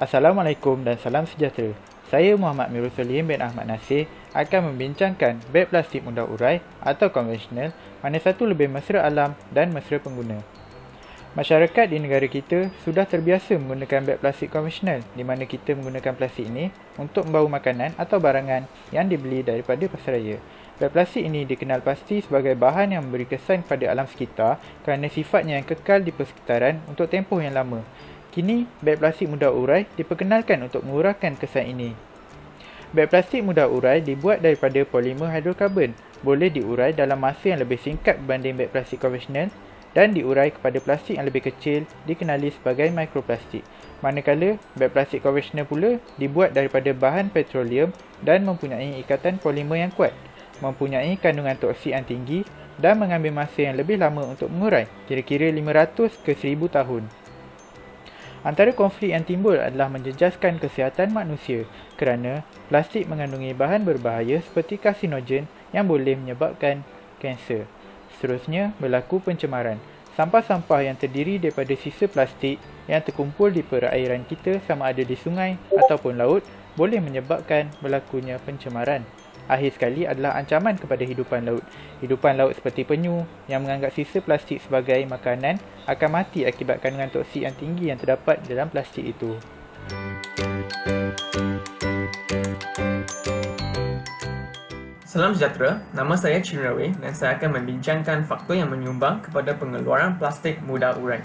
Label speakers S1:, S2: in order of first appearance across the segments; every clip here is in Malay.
S1: Assalamualaikum dan salam sejahtera. Saya Muhammad Mirul Salim bin Ahmad Nasir akan membincangkan beg plastik mudah urai atau konvensional, mana satu lebih mesra alam dan mesra pengguna. Masyarakat di negara kita sudah terbiasa menggunakan beg plastik konvensional, di mana kita menggunakan plastik ini untuk membawa makanan atau barangan yang dibeli daripada pasaraya. Beg plastik ini dikenal pasti sebagai bahan yang memberi kesan kepada alam sekitar kerana sifatnya yang kekal di persekitaran untuk tempoh yang lama. Kini, beg plastik mudah urai diperkenalkan untuk mengurangkan kesan ini. Beg plastik mudah urai dibuat daripada polimer hidrokarbon, boleh diurai dalam masa yang lebih singkat berbanding beg plastik konvensional dan diurai kepada plastik yang lebih kecil dikenali sebagai mikroplastik. Manakala, beg plastik konvensional pula dibuat daripada bahan petroleum dan mempunyai ikatan polimer yang kuat, mempunyai kandungan toksik yang tinggi dan mengambil masa yang lebih lama untuk mengurai, kira-kira 500 ke 1000 tahun. Antara konflik yang timbul adalah menjejaskan kesihatan manusia kerana plastik mengandungi bahan berbahaya seperti karsinogen yang boleh menyebabkan kanser. Seterusnya, berlaku pencemaran. Sampah-sampah yang terdiri daripada sisa plastik yang terkumpul di perairan kita sama ada di sungai ataupun laut boleh menyebabkan berlakunya pencemaran. Akhir sekali adalah ancaman kepada hidupan laut. Hidupan laut seperti penyu yang menganggap sisa plastik sebagai makanan akan mati akibat kandungan toksik yang tinggi yang terdapat dalam plastik itu.
S2: Salam sejahtera, nama saya Chin Rawi dan saya akan membincangkan faktor yang menyumbang kepada pengeluaran plastik mudah urai.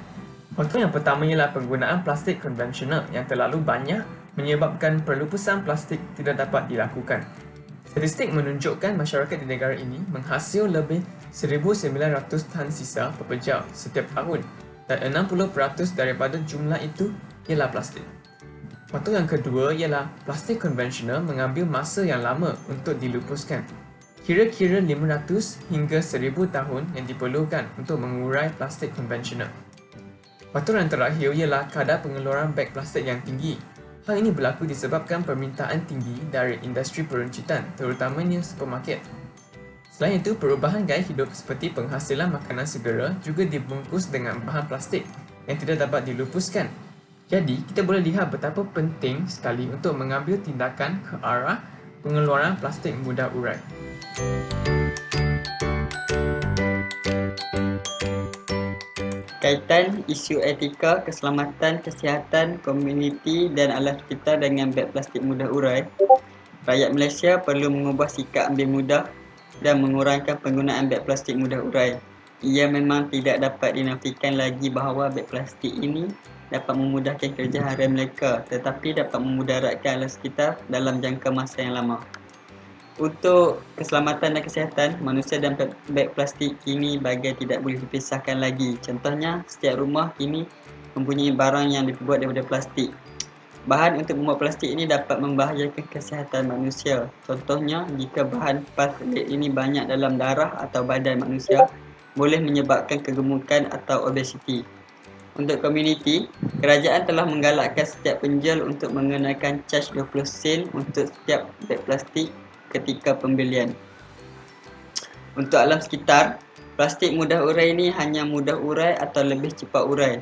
S2: Faktor yang pertama ialah penggunaan plastik konvensional yang terlalu banyak menyebabkan pelupusan plastik tidak dapat dilakukan. Statistik menunjukkan masyarakat di negara ini menghasil lebih 1,900 tan sisa pepejal setiap tahun dan 60% daripada jumlah itu ialah plastik. Faktor yang kedua ialah plastik konvensional mengambil masa yang lama untuk dilupuskan. Kira-kira 500 hingga 1000 tahun yang diperlukan untuk mengurai plastik konvensional. Faktor yang terakhir ialah kadar pengeluaran beg plastik yang tinggi. Hal ini berlaku disebabkan permintaan tinggi dari industri peruncitan, terutamanya supermarket. Selain itu, perubahan gaya hidup seperti penghasilan makanan segera juga dibungkus dengan bahan plastik yang tidak dapat dilupuskan. Jadi, kita boleh lihat betapa penting sekali untuk mengambil tindakan ke arah pengeluaran plastik mudah urai.
S3: Kaitan isu etika, keselamatan, kesihatan, komuniti dan alam sekitar dengan beg plastik mudah urai, rakyat Malaysia perlu mengubah sikap ambil mudah dan mengurangkan penggunaan beg plastik mudah urai. Ia memang tidak dapat dinafikan lagi bahawa beg plastik ini dapat memudahkan kerja harian mereka, tetapi dapat memudaratkan alam sekitar dalam jangka masa yang lama. Untuk keselamatan dan kesihatan, manusia dan beg plastik kini bagai tidak boleh dipisahkan lagi. Contohnya, setiap rumah kini mempunyai barang yang dibuat daripada plastik. Bahan untuk membuat plastik ini dapat membahayakan kesihatan manusia. Contohnya, jika bahan plastik ini banyak dalam darah atau badan manusia, boleh menyebabkan kegemukan atau obesiti. Untuk komuniti, kerajaan telah menggalakkan setiap penjual untuk mengenakan caj 20 sen untuk setiap beg plastik ketika pembelian. Untuk alam sekitar, plastik mudah urai ini hanya mudah urai atau lebih cepat urai.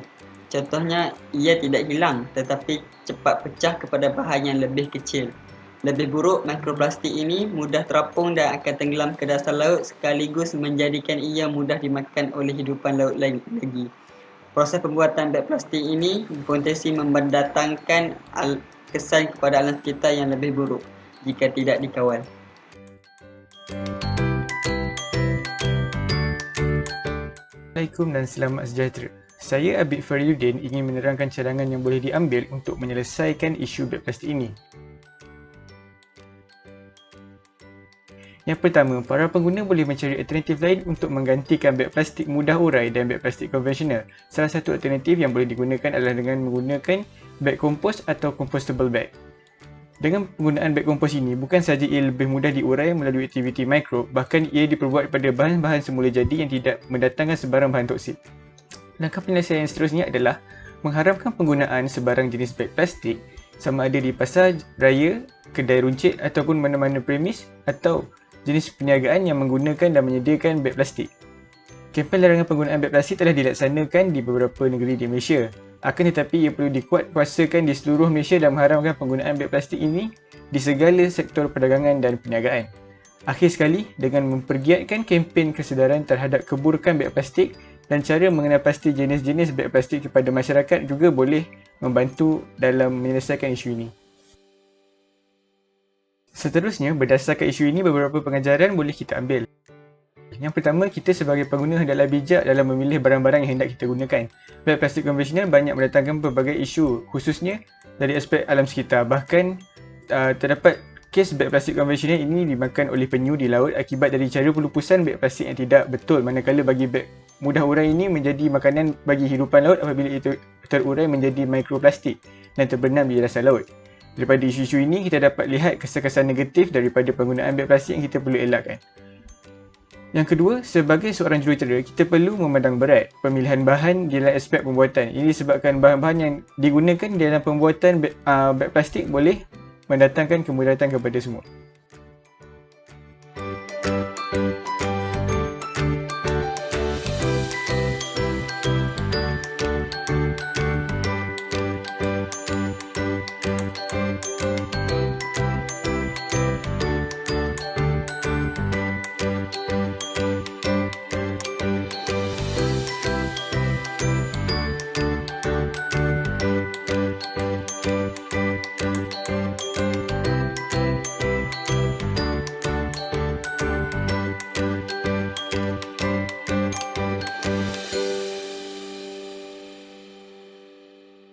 S3: Contohnya, ia tidak hilang tetapi cepat pecah kepada bahan yang lebih kecil. Lebih buruk, mikroplastik ini mudah terapung dan akan tenggelam ke dasar laut sekaligus menjadikan ia mudah dimakan oleh hidupan laut lagi. Proses pembuatan beg plastik ini berpotensi mendatangkan kesan kepada alam sekitar yang lebih buruk jika tidak dikawal.
S4: Assalamualaikum dan selamat sejahtera. Saya Abid Fariuddin ingin menerangkan cadangan yang boleh diambil untuk menyelesaikan isu beg plastik ini. Yang pertama, para pengguna boleh mencari alternatif lain untuk menggantikan beg plastik mudah urai dan beg plastik konvensional. Salah satu alternatif yang boleh digunakan adalah dengan menggunakan beg kompos atau compostable bag. Dengan penggunaan beg kompos ini, bukan sahaja ia lebih mudah diurai melalui aktiviti mikro, bahkan ia diperbuat daripada bahan-bahan semula jadi yang tidak mendatangkan sebarang bahan toksik. Langkah penyelesaian seterusnya adalah mengharamkan penggunaan sebarang jenis beg plastik sama ada di pasar raya, kedai runcit ataupun mana-mana premis atau jenis perniagaan yang menggunakan dan menyediakan beg plastik. Kempen larangan penggunaan beg plastik telah dilaksanakan di beberapa negeri di Malaysia. Akan tetapi ia perlu dikuatkuasakan di seluruh Malaysia dan mengharamkan penggunaan beg plastik ini di segala sektor perdagangan dan perniagaan. Akhir sekali, dengan mempergiatkan kempen kesedaran terhadap keburukan beg plastik dan cara mengenal pasti jenis-jenis beg plastik kepada masyarakat juga boleh membantu dalam menyelesaikan isu ini. Seterusnya, berdasarkan isu ini, beberapa pengajaran boleh kita ambil. Yang pertama, kita sebagai pengguna hendaklah bijak dalam memilih barang-barang yang hendak kita gunakan. Beg plastik konvensional banyak mendatangkan pelbagai isu, khususnya dari aspek alam sekitar. Bahkan terdapat kes beg plastik konvensional ini dimakan oleh penyu di laut akibat dari cara pelupusan beg plastik yang tidak betul, manakala bagi beg mudah urai ini menjadi makanan bagi hidupan laut apabila itu terurai menjadi mikroplastik dan terbenam di dasar laut. Daripada isu-isu ini, kita dapat lihat kesan-kesan negatif daripada penggunaan beg plastik yang kita perlu elakkan. Yang kedua, sebagai seorang jurutera, kita perlu memandang berat pemilihan bahan di dalam aspek pembuatan. Ini disebabkan bahan-bahan yang digunakan dalam pembuatan beg plastik boleh mendatangkan kemudaratan kepada semua.